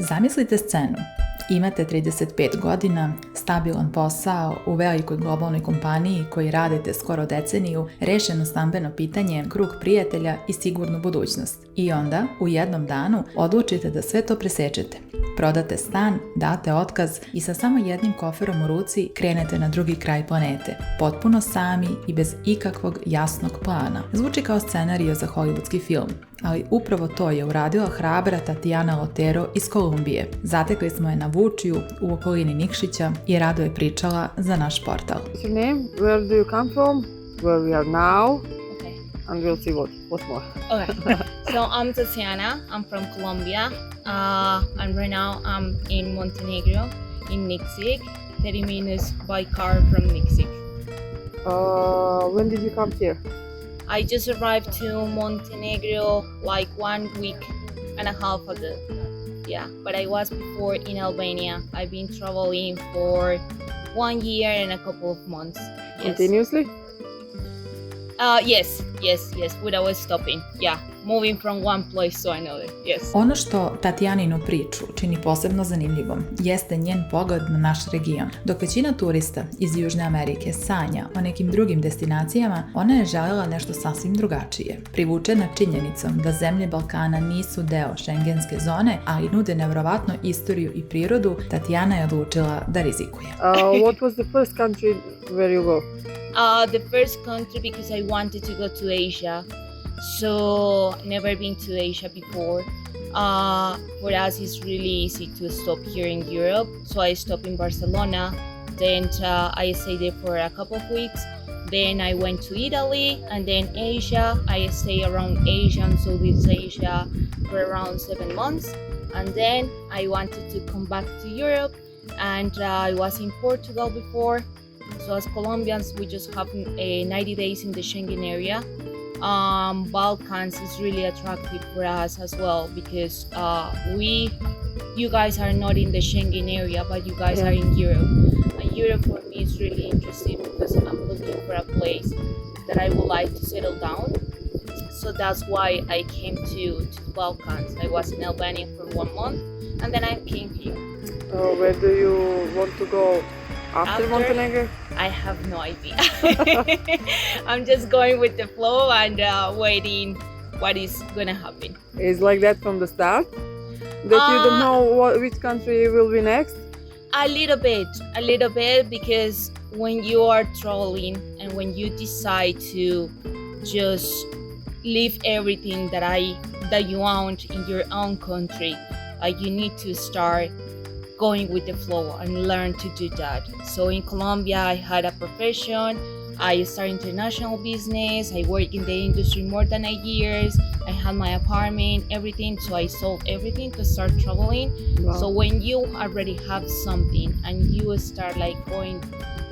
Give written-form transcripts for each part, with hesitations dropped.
Zamislite scenu. Imate 35 godina, stabilan posao u velikoj globalnoj kompaniji koji radite skoro deceniju, rešeno stambeno pitanje, krug prijatelja i sigurnu budućnost. I onda, u jednom danu, odlučite da sve to presečete. Prodate stan, date otkaz i sa samo jednim koferom u ruci krenete na drugi kraj planete. Potpuno sami i bez ikakvog jasnog plana. Zvuči kao scenario za hollywoodski film, ali upravo to je uradila hrabra Tatiana Lotero iz Kolumbije. Zatekli smo je na Vučiju u okolini Nikšića i rado je pričala za naš portal. What's your name? Where do you come from? Where we are now? And we'll see what more. Okay. So I'm Tatiana. I'm from Colombia. And right now I'm in Montenegro, in Nikšić, 30 minutes by car from Nikšić. When did you come here? I just arrived to Montenegro like 1 week and a half ago. Yeah, but I was before in Albania. I've been traveling for 1 year and a couple of months. Yes. Continuously? Yes, without stopping. Yeah, moving from one place to another. Yes. Ono što Tatijaninu priču čini posebno zanimljivom jeste njen pogled na naš region. Dok većina turista iz Južne Amerike sanja o nekim drugim destinacijama, ona je željela nešto sasvim drugačije. Privučena činjenicom da zemlje Balkana nisu deo šengenske zone, ali nude nevjerovatnu istoriju i prirodu, Tatijana je odlučila da rizikuje. What was the first country where you go? The first country because I wanted to go to Asia. So never been to Asia before. For us it's really easy to stop here in Europe. So I stopped in Barcelona. Then I stayed there for a couple of weeks. Then I went to Italy and then Asia. I stayed around Asia and Southeast Asia for around 7 months. And then I wanted to come back to Europe and I was in Portugal before. So as Colombians, we just have 90 days in the Schengen area. Balkans is really attractive for us as well because you guys are not in the Schengen area, but you guys are in Europe. And Europe for me is really interesting because I'm looking for a place that I would like to settle down. So that's why I came to the Balkans. I was in Albania for 1 month and then I came here. Where do you want to go? After Montenegro? I have no idea. I'm just going with the flow and waiting what is gonna happen. It's like that from the start? That you don't know which country will be next? A little bit because when you are traveling and when you decide to just leave everything that you want in your own country, you need to start going with the flow and learn to do that. So in Colombia, I had a profession. I started international business. I worked in the industry more than 8 years. I had my apartment, everything. So I sold everything to start traveling. Wow. So when you already have something and you start like going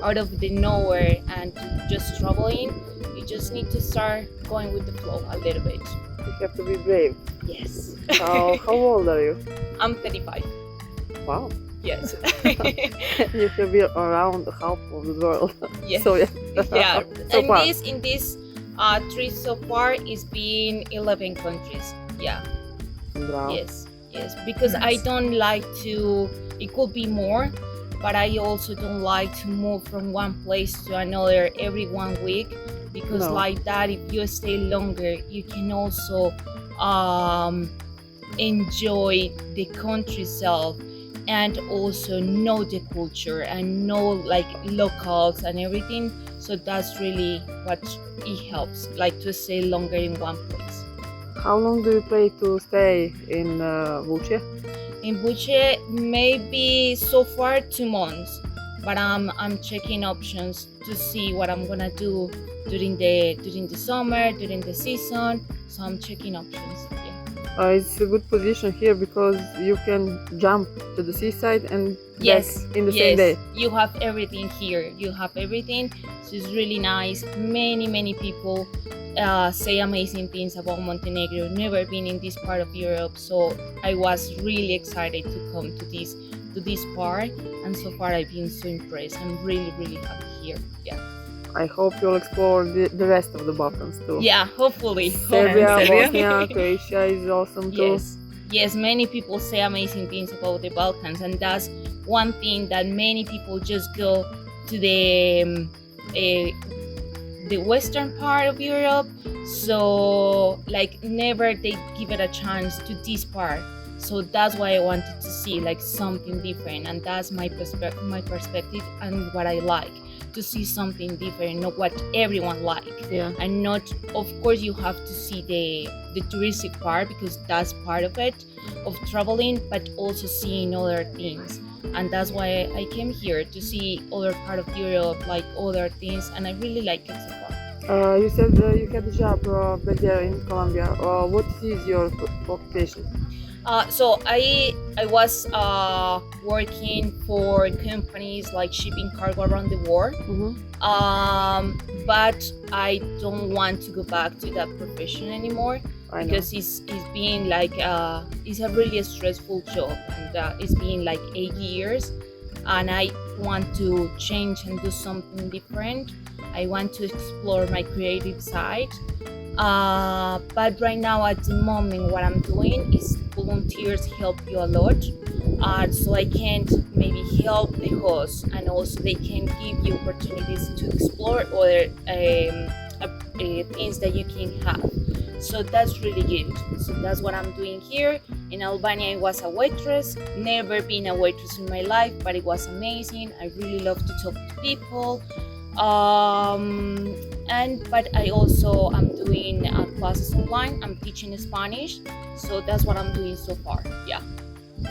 out of the nowhere and just traveling, you just need to start going with the flow a little bit. You have to be brave. Yes. How old are you? I'm 35. Wow. Yes. You have been around half of the world. Yes. So yeah. So in this trip so far it's been 11 countries. Yeah. Wow. Yes. Because I don't like to. It could be more, but I also don't like to move from one place to another every 1 week because like that, if you stay longer, you can also enjoy the country itself. And also know the culture and know like locals and everything. So that's really what it helps, like to stay longer in one place. How long do you plan to stay in Vučje? In Vučje, maybe so far 2 months, but I'm checking options to see what I'm gonna do during the summer, during the season. So I'm checking options. It's a good position here because you can jump to the seaside and back in the same day. You have everything here. You have everything. So it's really nice. Many people say amazing things about Montenegro. Never been in this part of Europe, so I was really excited to come to this part. And so far I've been so impressed. I'm really happy here. Yeah. I hope you'll explore the rest of the Balkans too. Yeah, hopefully. Serbia, Bosnia, Croatia is awesome too. yes, many people say amazing things about the Balkans, and that's one thing that many people just go to the western part of Europe, so like never they give it a chance to this part. So that's why I wanted to see like something different, and that's my perspective and what I like, to see something different, not what everyone like. Yeah. And not, of course you have to see the touristic part, because that's part of it, of traveling, but also seeing other things. And that's why I came here, to see other part of Europe, like other things, and I really like it so far. You said you had a job back there in Colombia. What is your occupation? So I was working for companies like shipping cargo around the world. But I don't want to go back to that profession anymore, because it's been like it's a really stressful job, and it's been like 8 years, and I want to change and do something different. I want to explore my creative side. But right now, at the moment, what I'm doing is volunteers help you a lot. So I can't maybe help the host, and also they can give you opportunities to explore other things that you can have. So that's really good. So that's what I'm doing here. In Albania, I was a waitress. Never been a waitress in my life, but it was amazing. I really love to talk to people. But I also am doing classes online. I'm teaching Spanish, so that's what I'm doing so far. Yeah.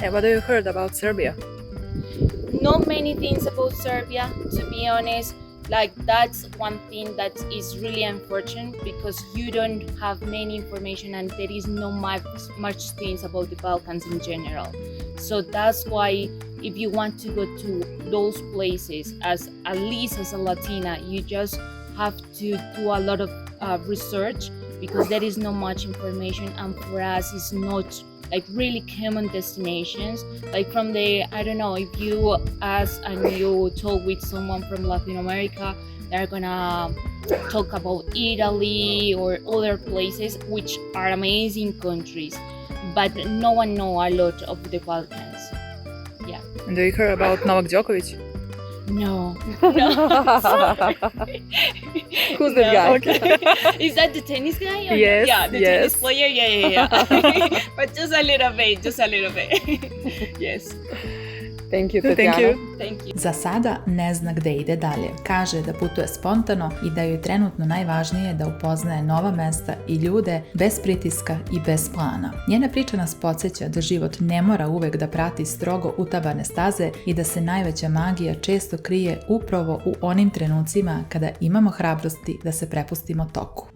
And what have you heard about Serbia? Not many things about Serbia, to be honest. Like, that's one thing that is really unfortunate, because you don't have many information, and there is no much things about the Balkans in general. So that's why, if you want to go to those places, at least as a Latina, you just have to do a lot of research, because there is not much information, and for us it's not like really common destinations. Like from the, I don't know, if you ask and you talk with someone from Latin America, they're gonna talk about Italy or other places, which are amazing countries, but no one knows a lot of the Balkans. Yeah. And do you hear about Novak Djokovic? No. Who's that guy? Okay. Is that the tennis guy? Yes. Yeah, the tennis player. Yeah. But just a little bit. Yes. Thank you, Tatiana. Thank you. Za sada ne zna gde ide dalje. Kaže da putuje spontano i da joj je trenutno najvažnije da upoznaje nova mesta i ljude bez pritiska i bez plana. Njena priča nas podsjeća da život ne mora uvek da prati strogo utabane staze i da se najveća magija često krije upravo u onim trenucima kada imamo hrabrosti da se prepustimo toku.